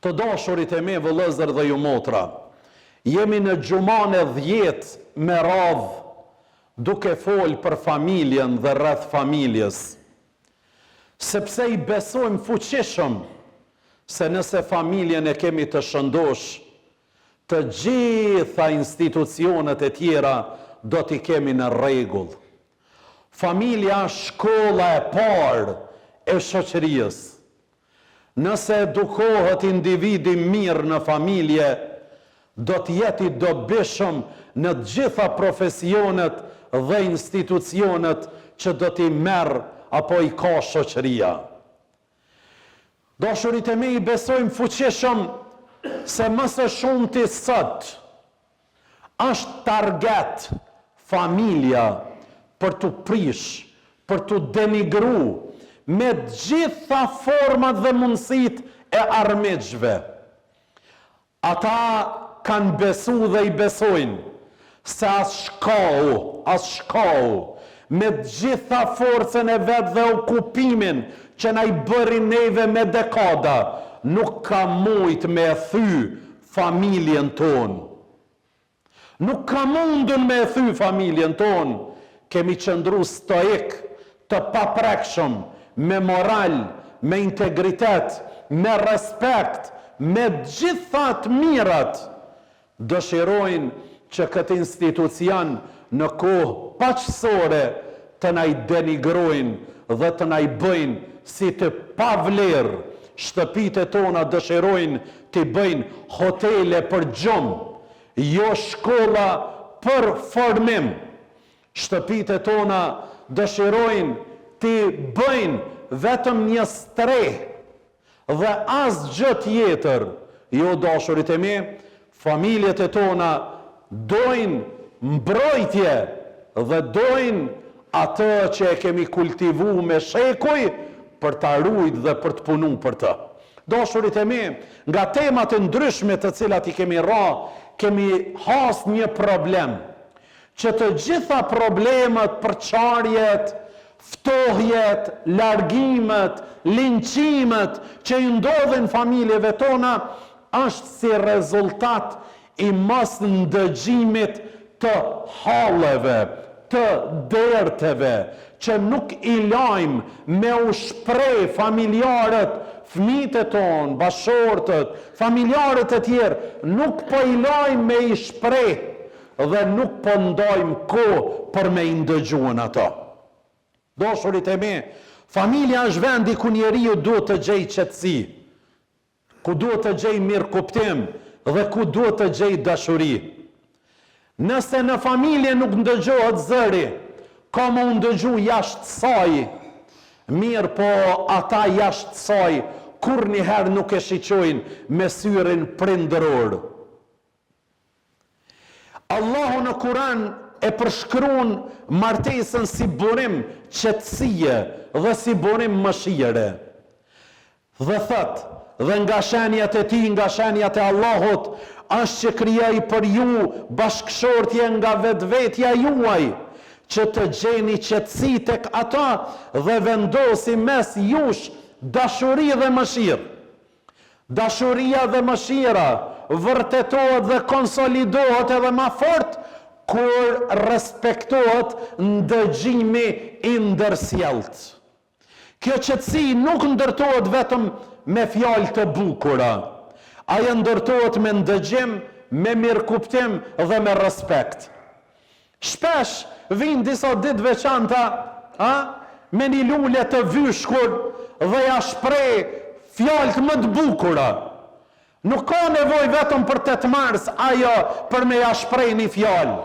Të dashurit e me, vëllezër dhe ju motra, jemi në xhuman e 10 me radhë, duke fol për familjen dhe rreth familjes, sepse i besojmë fuqishëm se nëse familjen e kemi të shëndosh, të gjitha institucionet e tjera do t'i kemi në rregull. Familja është shkolla e parë e shoqërisë. Nëse edukohet individi mirë në familje, do t'jeti i dobishëm në të gjitha profesionet dhe institucionet që do t'i merr apo i ka shoqëria. Dashurit e mi, i besojmë fuqishëm se më së shumti sot është target familja për t'u prish, për t'u denigru, me gjitha format dhe mundësit e armiqve. Ata kanë besu dhe i besojnë se as shkau, me gjitha forcën e vetë dhe okupimin që na i bëri neve me dekada, nuk ka mujt me thy familjen tonë. Nuk ka mundun me thy familjen tonë. Kemi qëndru stoik, të paprekshëm, me moral, me integritet, me respekt, me gjithat mirat, dëshirojnë që këtë institucion në kohë paqësore të na i denigrojnë dhe të na i bëjnë si të pavlerë. Shtëpitë tona dëshirojnë të bëjnë hotele për gjumë, jo shkolla për formim. Shtëpitë tona dëshirojnë të bëjnë vetëm një streh dhe asgjë tjetër. Jo, dashurit e mi, familjet e tona dojnë mbrojtje dhe dojnë atë që e kemi kultivu me shekuj për ta rujt dhe për të punu për të. Dashurit e mi, nga temat e ndryshme të cilat i kemi ra, kemi has një problem, që të gjitha problemet, përçarjet, ftohjet, largimet, linqimet që i ndodhin familjeve tona, është si rezultat i mos ndëgjimit të halleve, të derteve, që nuk i lajmë me u shpreh familjarët, fëmijët e tonë, bashortët, familjarët e tjerë, nuk po i lajmë me i shpreh dhe nuk po ndajmë kohë për me i ndëgjuan ato. Dashurit e mi, familja është vendi ku njeriu duhet të gjejë qetësi, ku duhet të gjejë mirë kuptim dhe ku duhet të gjejë dashuri. Nëse në familje nuk ndëgjohet zëri, ka më ndëgju jashtë saj, mirë po ata jashtë saj kur njëherë nuk e shiqojnë me syrin prindëror. Allahu në Kur'an e përshkruan martesën si burim qetësie dhe si burim mëshire. Dhe thot, dhe nga shenjat e tij, nga shenjat e Allahut, është që krijoi për ju bashkëshortje nga vetvetja juaj, që të gjeni qetësi tek ata dhe vendosi mes jush dashuri dhe mëshirë. Dashuria dhe mëshira vërtetohet dhe konsolidohet edhe ma fort kur respektohet ndëgjimi i ndërsjellët. Kjo qetësi nuk ndërtohet vetëm me fjalë të bukura. Ajo ndërtohet me ndëgjim, me mirëkuptim dhe me respekt. Shpesh vinë disa ditë veçanta, me një lule të vyshkur dhe ja shpreh fjalët më të bukura. Nuk ka nevojë vetëm për 8 mars ajo për me ja shpreh një fjalë.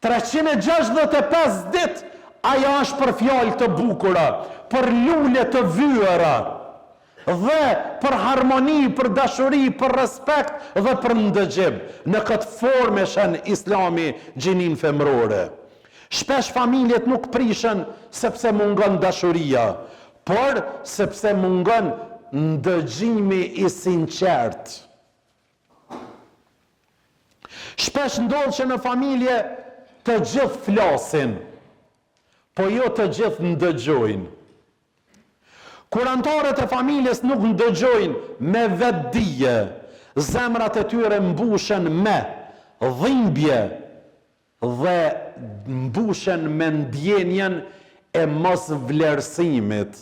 365 ditë ajo është për fjalë të bukura, për lule të vyera dhe për harmoni, për dashuri, për respekt dhe për ndëgjim. Në këtë formë shen Islami gjinin femrore. Shpesh familjet nuk prishen sepse mungon dashuria, por sepse mungon ndëgjimi i sinqert. Shpesh ndodh që në familje të gjithë flasin, po jo të gjithë ndëgjojnë. Kur anëtarët e familjes nuk ndëgjojnë me vetdije, zemrat e tyre mbushen me dhimbje dhe mbushen me ndjenjen e mos vlerësimit.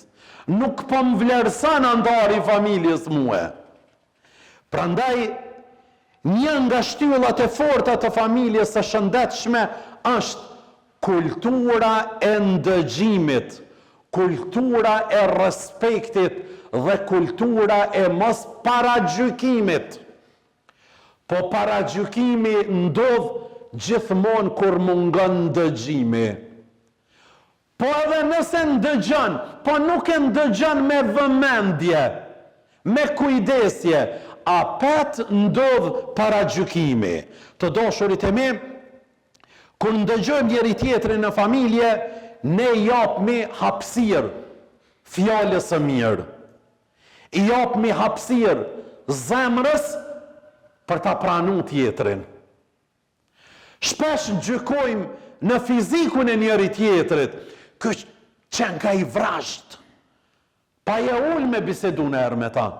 Nuk po më vlerëson antari i familjes mua. Prandaj, një nga shtyllat e forta të familjes së shëndetshme është kultura e ndëgjimit, kultura e respektit dhe kultura e mos paragjykimit. Po paragjykimi ndodh gjithmonë kur mungon ndëgjimi. Po edhe nëse ndëgjon, po nuk e ndëgjon me vëmendje, me kujdesje, apet ndodh paragjykimi. Të dashurit e mi, kur ndëgjojmë njëri tjetrin në familje, ne japmi hapësirë fjalës së mirë. I japmi hapësirë zemrës për ta pranuar tjetrin. Shpesh gjykojmë në fizikun e njëri tjetrit, ky qenë ka i vrasht. Pa e ullë me bisedu në erë me ta.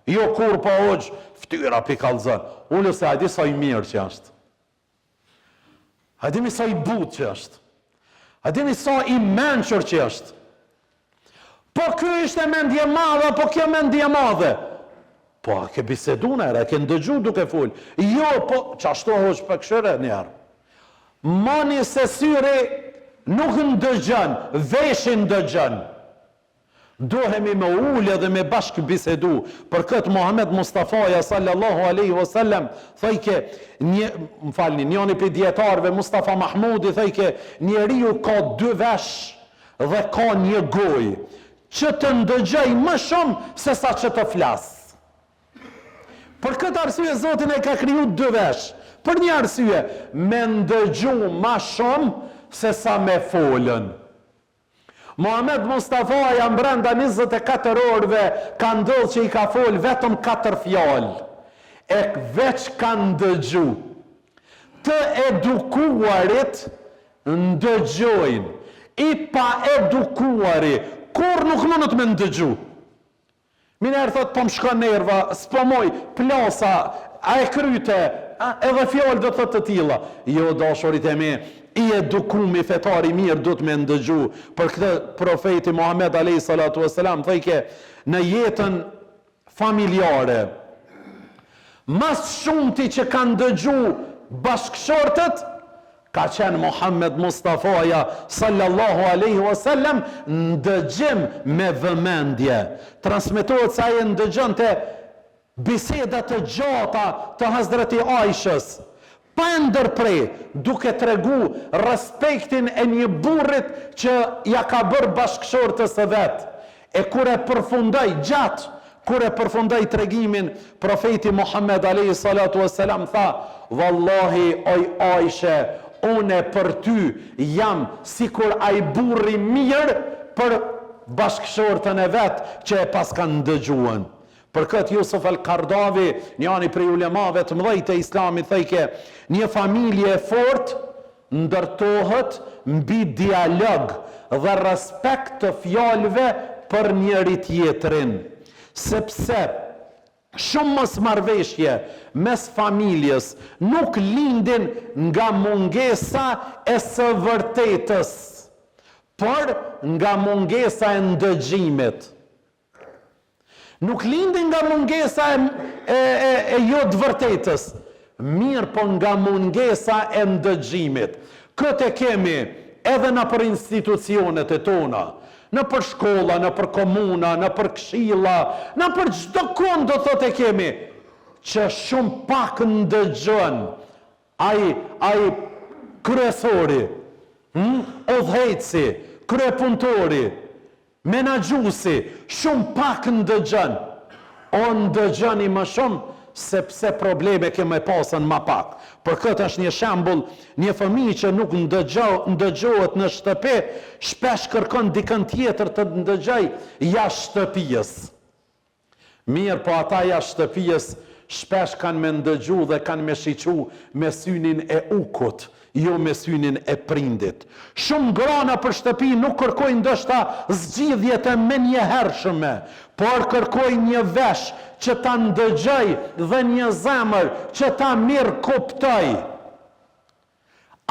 Jo kur pa hoqë, ftyra pi kallëzën. Ullë se a di sa i mirë që është. A di mi sa i butë që është. A di mi sa i menqër që është. Po kjo ishte mendje madhe, po kjo mendje madhe. Po a ke bisedu në erë, a ke ndëgju duke full. Jo, po, që ashtu hoqë për këshëre njerë. Mani se syri nuk ndëgjën, veshin ndëgjën. Dohemi me ullë dhe me bashkë bisedu. Për këtë Muhammed Mustafaja sallallahu aleyhi wasallam thëjke, njëni për djetarve Mustafa Mahmudi thëjke, njeriu ka 2 vesh dhe ka një gojë, që të ndëgjëj më shumë se sa që të flasë. Për këtë arsye Zotin e ka kriju 2 vesh. Për një arsye, me ndëgju ma shumë se sa me folën. Muhammed Mustafa jam brenda 24 orëve ka ndodhë që i ka folë vetëm 4 fjalë. E veç ka ndëgju. Të edukuarit ndëgjojnë. I pa edukuari, kur nuk mundët me ndëgju. Minerë thot, po më shkon nerva, s'po moj, plasa, a e kryte, edhe fjallë do të të tila. Jo, dashurit e mi, i edukumi fetari mirë do të me ndëgju. Për këtë profeti Muhammed a.s. thëjke, në jetën familjare, mas shumëti që kanë ndëgju bashkëshortët, ka qenë Muhammed Mustafaja sallallahu aleyhi wasallam ndëgjim me vëmendje. Transmetohet sa e ndëgjën të bisedat të gjata të Hazreti Aishës, pa e ndërprej, duke tregu respektin e një burrit që ja ka bërë bashkëshortës së vetë. E kur e përfundoj gjatë, kur e përfundoj tregimin, profeti Muhammed a.s. tha, vallahi oj Aishe, une për ty jam sikur ai burri mirë për bashkëshortën e vetë që e pas kanë ndëgjuën. Për këtë Jusuf el-Kardavi, njani prej ulemave të mëdhej të islamit, thëjke, një familje e fort ndërtohet mbi dialog dhe respekt të fjalëve për njëri tjetrin. Sepse shumë mos marrëveshje mes familjes nuk lindin nga mungesa e së vërtetës, por nga mungesa e ndëgjimit. Nuk lindin nga mungesa e jo të vërtetës, mirë po nga mungesa e ndëgjimit. Këtë kemi edhe në për institucionet e tona, në për shkolla, në për komuna, në për këshilla, në për çdo kund do thotë e kemi, që shumë pak ndëgjën ai kryesori, udhëheci, kryepuntori, menaxhuesi, shumë pak ndëgjën. O ndëgjëni më shumë, sepse probleme keme pasën ma pak. Për këtë është një shembull, një fëmijë që nuk ndëgjohet në shtëpi, shpesh kërkon dikën tjetër të ndëgjoj jashtë shtëpisë. Mirë, po ata jashtë shtëpisë shpesh kanë me ndëgju dhe kanë me shiqu me synin e ukut. jo me synin e prindit. Shumë grana për shtëpi nuk kërkojnë ndoshta zgjidhjet e menjëhershme, por kërkojnë një vesh që ta ndëgjoj dhe një zemër që ta mirë kuptoj.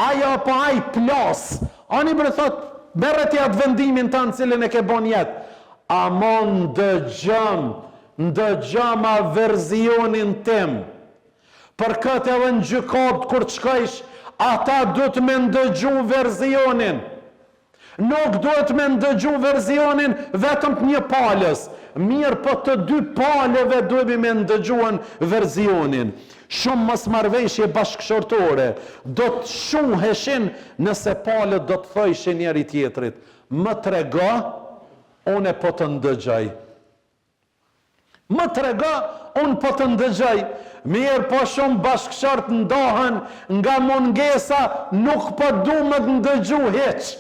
Ajo apo ai plas, ani më thot, merret atë vendimin tanë cilën e ke bon jetë. Ama ndëgjama verzionin tim. Për këtë edhe në gjykat kur të shkojsh, ata duhet me ndëgju verzionin. Nuk duhet me ndëgju verzionin vetëm të një palës. Mirë, po të dy palëve duhet me ndëgjuan verzionin. Shumë mos marrëveshje bashkëshortore do të shuheshin nëse palët do të thojshin njëri tjetrit. Më trego, unë po të ndëgjoj. Më trego, unë po të ndëgjoj. Mirë, po shumë bashkëshort ndohen nga mungesa, nuk po du më të ndëgju heq.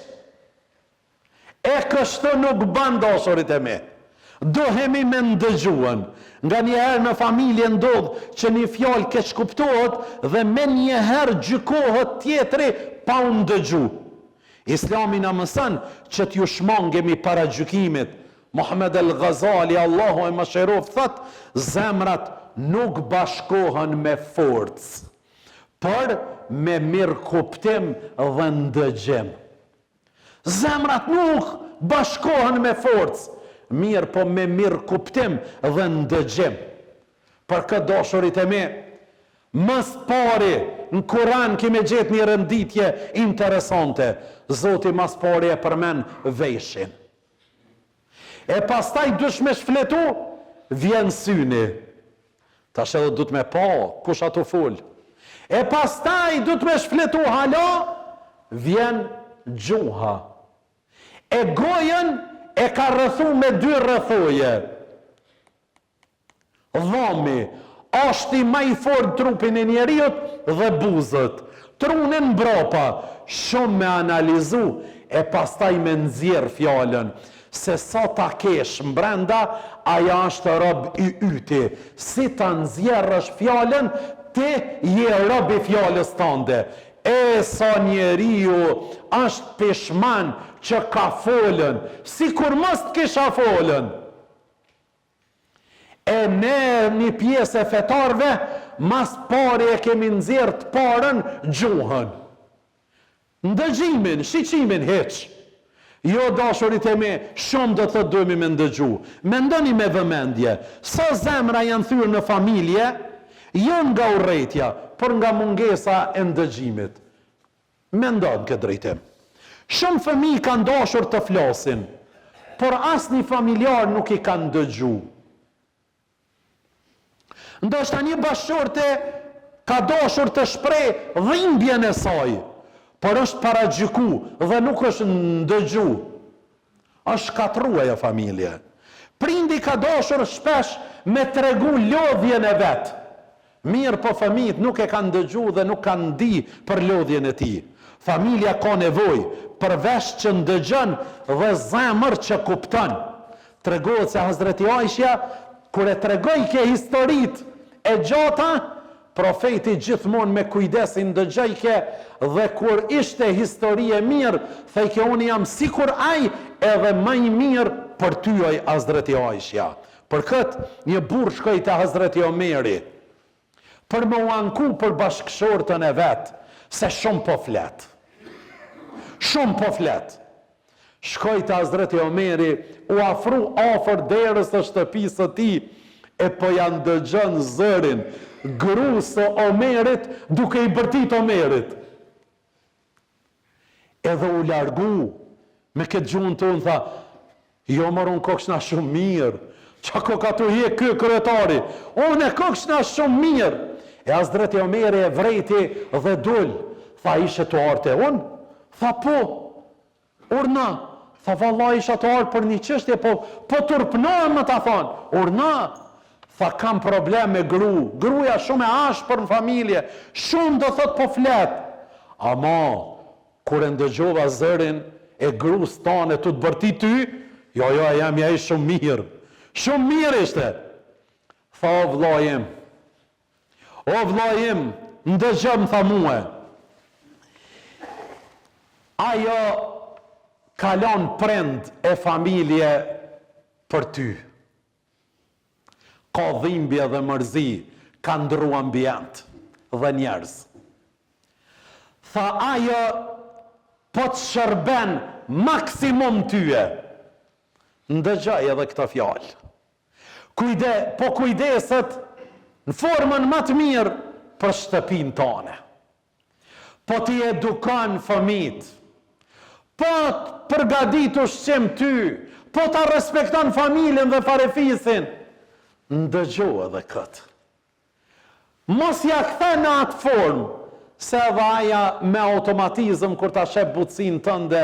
E kështu nuk ban dashurit e me. Dohemi me ndëgjuan. Nga njëherë në familje ndodh që një fjalë keq kuptohet dhe me njëherë gjykohet tjetri pa u ndëgju. Islami na mëson që t'ju shmangemi para gjykimit. Muhammed el Ghazali, Allahu e mëshiroft, thot, zemrat nuk bashkohen me forcë, por me mirë kuptim dhe ndëgjim. Zemrat nuk bashkohen me forcë, mirë po me mirë kuptim dhe ndëgjim. Për këtë dashurit e me, mës pari, në Kur'an kime gjetë një rënditje interesante. Zoti mas pari e përmen veshin. E pastaj dush me shfletu, vjen syni. Tash edhe du të me pa, kush ato full. E pastaj du të me shfletu hala, vjen gjuha. E gojen e ka rrëthu me dy rrëthuje. Dhami, ashti ma i fort trupin e njeriut dhe buzët. Trunin mbrapa, shumë me analizu, e pastaj me nxjerr fjallën. Se sa ta kesh mbrenda, aja është rob i yti. Si ta nxjerrësh fjallën, ti je rob i fjallës tënde. E sa njeriu është peshman që ka folën, si kur mos të kisha folën. E ne një pjesë e fetarve, mas pari e kemi nxjerrë të parën gjuhën. Ndëgjimin, shiqimin heq. Jo dashurit e me, shumë do të dojmi me ndëgju. Mendoni me vëmendje, sa zemra janë thyrë në familje, jo nga urrejtja, por nga mungesa e ndëgjimit. Mendon këtë drejtim. Shumë fëmijë kanë dashur të flasin, por asnjë familjar nuk i kanë ndëgju. Ndoshta një bashkëshorte ka dashur të shpreh dhimbjen e saj, por është paragjyku dhe nuk është ndëgju. Është shkatruar ajo familje. Prindi ka dashur shpesh me tregu lodhjen e vet. Mirë, po fëmijët nuk e kanë ndëgju dhe nuk kanë di për lodhjen e tij. Familja ka nevojë për vesh që ndëgjon dhe zemër që kupton. Tregohet se Hazreti Aisha, kur e tregoi ke historitë e gjata, profeti gjithmonë me kujdesin ndëgjojke, dhe kur ishte histori e mirë, thejke unë jam sikur ai, edhe më i mirë për ty oj Hazreti Aisha. Për këtë një burr shkoi te Hazreti Omeri për më u anku për bashkëshortën e vet, se shumë po flet. Shumë po flet. Shkoi te Hazreti Omeri, u afru afër derës së shtëpisë së tij, e po janë dëgjën zërin grusë Omerit duke i bërtit Omerit. Edhe u largu me këtë gjuhën tonë, tha, jo mërë unë kokshna shumë mirë, qa ko ka të hje kë kryetari, unë e kokshna shumë mirë. E Hazreti Omeri e vrejti dhe dull, tha, ishe të arte unë? Tha, po, urna. Tha, valla isha të arte për një qështje, po turpnohem më ta thonë, urna. Tha, kam problem me gruja shumë e ashpër në familje, shumë do thot po flet. Ama, kur e ndëgjova zërin e grus tane të të bërti ty, jo, jam ja i shumë mirë ishte. Tha, o vllajim, ndëgjëm, tha muhe. ajo kalon prind e familje për ty. Ka dhimbje dhe mërzi, ka ndru ambient dhe njerëz. Tha ajo po të shërben maksimum tyje. Ndëgjaj edhe këta fjalë. Po kujdeset në formën më të mirë për shtëpin tone. Po t'i edukan fëmit. Po të përgadit ushqim ty. Po t'a respekton familjen dhe farefisin. Ndëgjo edhe këtë. Mos ja kthe në atë formë, se edhe aja me automatizëm kur ta shep butësin tënde,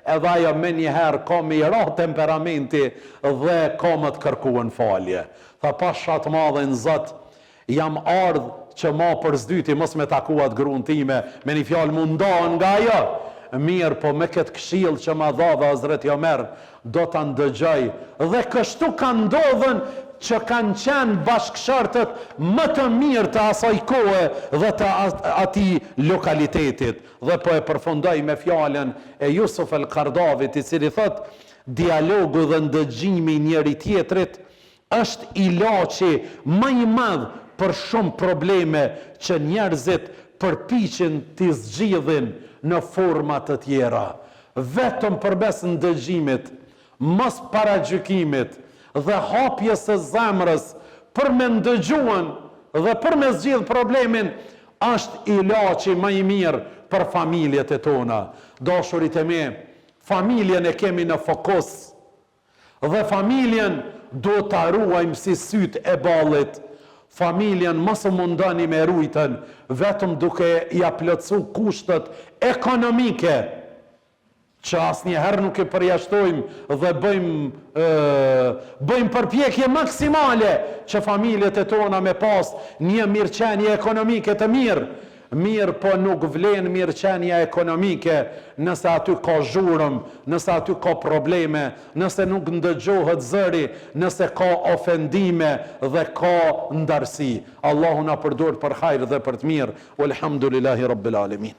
edhe aja me njëherë ka me i ra temperamenti dhe ka më të kërkuën falje. Tha pashat madhe në Zot, jam ardhë që ma për zdyti mos me takuat gruan time, me një fjalë mundohen nga ajo. Mirë, po me këtë këshill që ma dha dhe Hazreti Omer, do të ndëgjoj. Dhe kështu ka ndodhen që kanë qenë bashkëshortët më të mirë të asaj kohe dhe të atij lokalitetit. Dhe po e përfundoj me fjalën e Jusuf el-Kardavit, i cili thot, dialogu dhe ndëgjimi njëri tjetrit është ilaçi më i madh për shumë probleme që njerëzit përpiqen t'i zgjidhin në forma të tjera. Vetëm përbes ndëgjimit, mos paragjykimit dhe hapjes së zemrës për me ndëgjuan dhe për me zgjidh problemin, është ilaçi më i mirë për familjet e tona. Dashurit e mi, familjen e kemi në fokus dhe familjen do ta ruajmë si sytë e ballit. Familjen mos u mundoni me rujtën vetëm duke ja plotsu kushtet ekonomike, që asnjëherë nuk e përjashtojmë dhe bëjmë përpjekje maksimale që familjet e tona me pas një mirëqenie ekonomike të mirë. Mirë, po nuk vlen mirëqenia ekonomike nëse aty ka zhurmë, nëse aty ka probleme, nëse nuk ndëgjohet zëri, nëse ka ofendime dhe ka ndarësi. Allahu na përdor për hajër dhe për të mirë. Walhamdulillahi rabbil alamin.